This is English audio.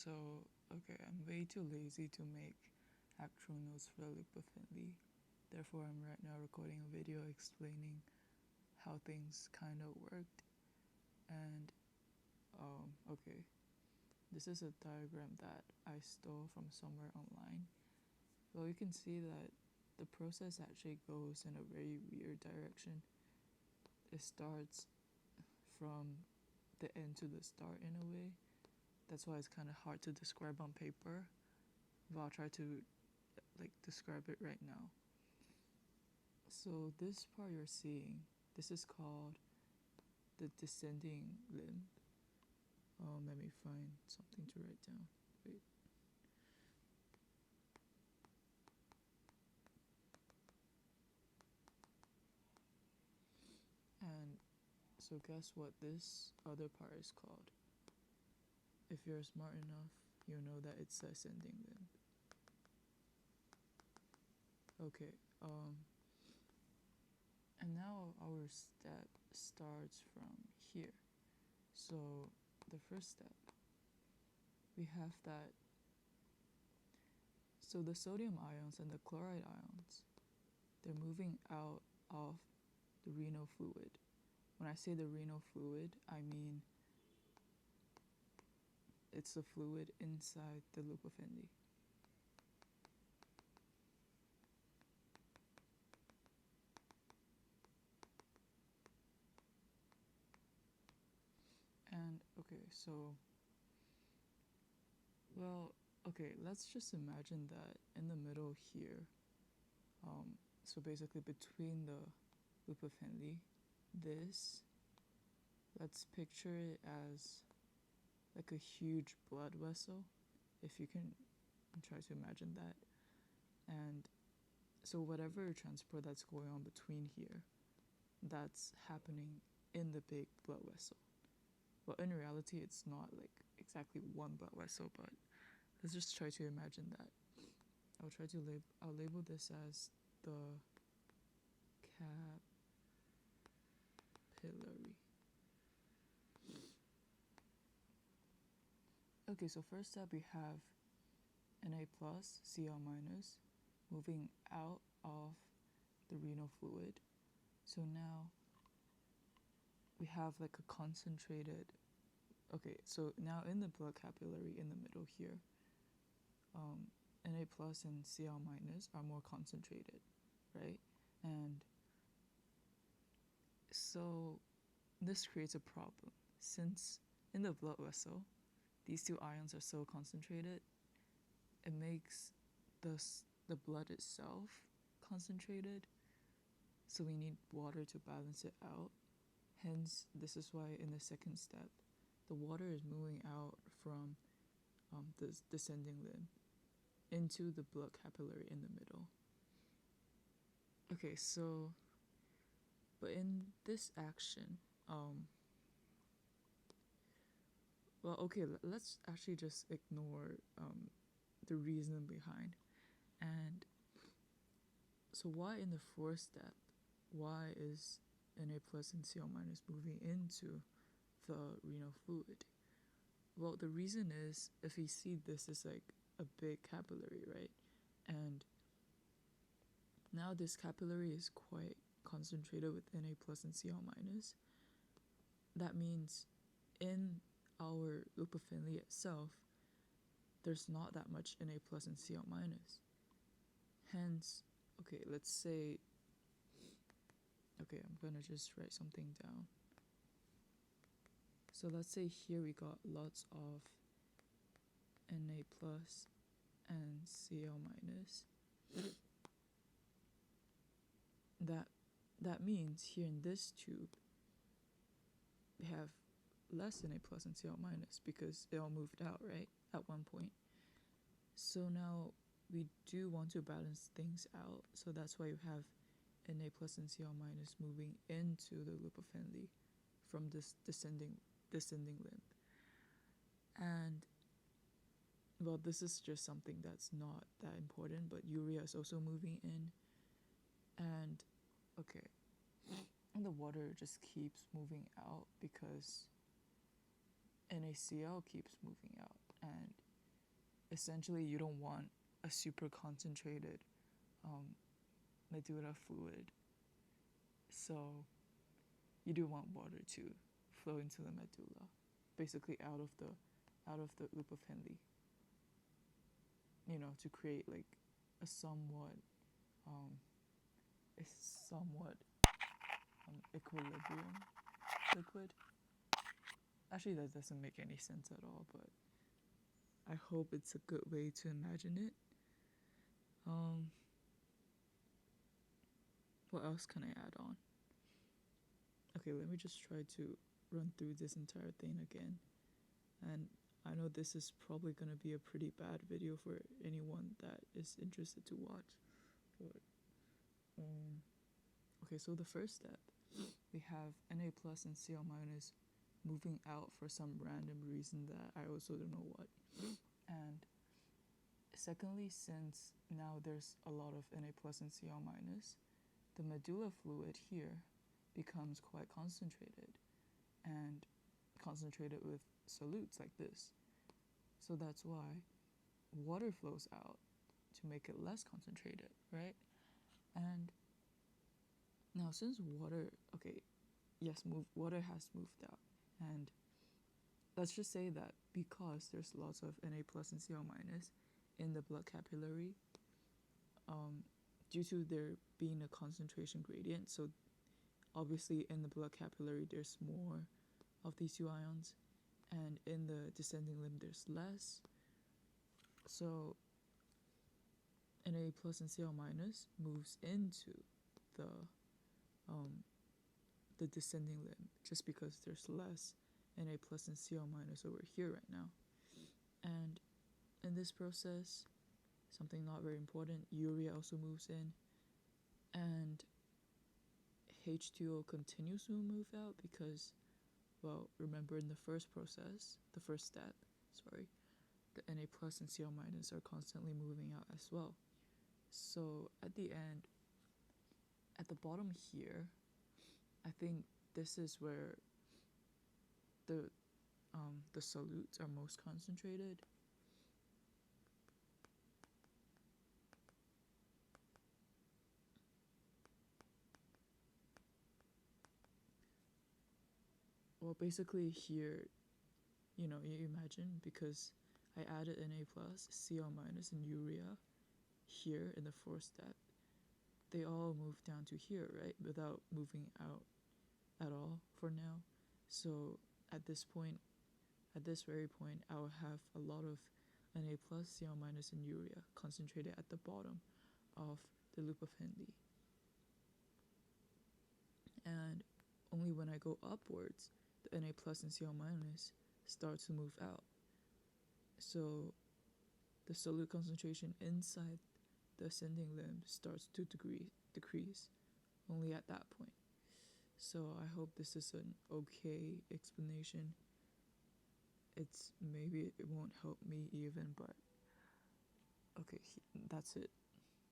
So, okay, I'm way too lazy to make actual notes for the loop of Henle. Therefore, I'm right now recording a video explaining how things kind of worked. And, okay, this is a diagram that I stole from somewhere online. Well, you can see that the process actually goes in a very weird direction. It starts from the end to the start in a way. That's why it's kind of hard to describe on paper, but I'll try to describe it right now. So this part you're seeing, this is called the descending limb. Let me find something to write down. Wait. And so guess what this other part is called? If you're smart enough, you'll know that it's the ascending limb. Okay, and now our step starts from here. So the first step, we have that. So the sodium ions and the chloride ions, they're moving out of the renal fluid. When I say the renal fluid, I mean it's the fluid inside the loop of Henle. And okay, so, well, okay, let's just imagine that in the middle here, so basically between the loop of Henle, this, let's picture it as like a huge blood vessel, if you can try to imagine that. And so whatever transport that's going on between here, that's happening in the big blood vessel. Well, in reality, it's not like exactly one blood vessel, but let's just try to imagine that. I'll label this as the capillary. Okay, so first up we have Na plus, Cl minus, moving out of the renal fluid. So now we have like a concentrated, okay, so now in the blood capillary in the middle here, Na plus and Cl minus are more concentrated, right? And so this creates a problem since in the blood vessel, these two ions are so concentrated, it makes the blood itself concentrated, so we need water to balance it out. Hence, this is why in the second step, the water is moving out from the descending limb into the blood capillary in the middle. Okay, so, but in this action, well, okay, let's actually just ignore the reason behind. And so why in the fourth step, why is Na plus and Cl minus moving into the renal fluid? Well, the reason is, if you see this is like a big capillary, right? And now this capillary is quite concentrated with Na plus and Cl minus. That means in our loop of Henle itself, there's not that much Na plus and Cl minus. Hence, okay, let's say, okay, I'm gonna just write something down. So let's say here we got lots of Na plus and Cl minus. That means here in this tube, we have less Na plus and Cl minus because it all moved out, right, at one point. So now we do want to balance things out, so that's why you have Na plus and Cl minus moving into the loop of Henle from this descending limb. And well, this is just something that's not that important, but urea is also moving in. And okay, and the water just keeps moving out because NaCl keeps moving out, and essentially you don't want a super concentrated um, medulla fluid. So you do want water to flow into the medulla, basically out of the loop of Henle, to create like a somewhat um, a somewhat equilibrium liquid. Actually, that doesn't make any sense at all, but I hope it's a good way to imagine it. Um, what else can I add on? Okay, let me just try to run through this entire thing again. And I know this is probably going to be a pretty bad video for anyone that is interested to watch. But, okay, so the first step, we have Na plus and Cl minus moving out for some random reason that I also don't know what. And secondly, since now there's a lot of Na plus and Cl minus, the medulla fluid here becomes quite concentrated and concentrated with solutes like this. So that's why water flows out to make it less concentrated, right? And now since water, okay, yes, water has moved out. And let's just say that because there's lots of Na plus and Cl minus in the blood capillary, due to there being a concentration gradient, so obviously in the blood capillary there's more of these two ions, and in the descending limb there's less. So Na plus and Cl minus moves into the descending limb just because there's less Na plus and Cl minus over here right now. And in this process, something not very important, urea also moves in, and H2O continues to move out because, well, remember in the first step, the Na plus and Cl minus are constantly moving out as well. So at the end, at the bottom here, I think this is where the solutes are most concentrated. Well, basically here, you imagine, because I added Na plus, Cl minus, and urea here in the fourth step, they all move down to here, right? Without moving out at all for now. So at this very point, I will have a lot of Na plus, Cl minus, and urea concentrated at the bottom of the loop of Henle. And only when I go upwards, the Na plus and Cl minus start to move out. So the solute concentration inside the ascending limb starts to decrease only at that point. So I hope this is an okay explanation. Maybe it won't help me even, but okay, that's it.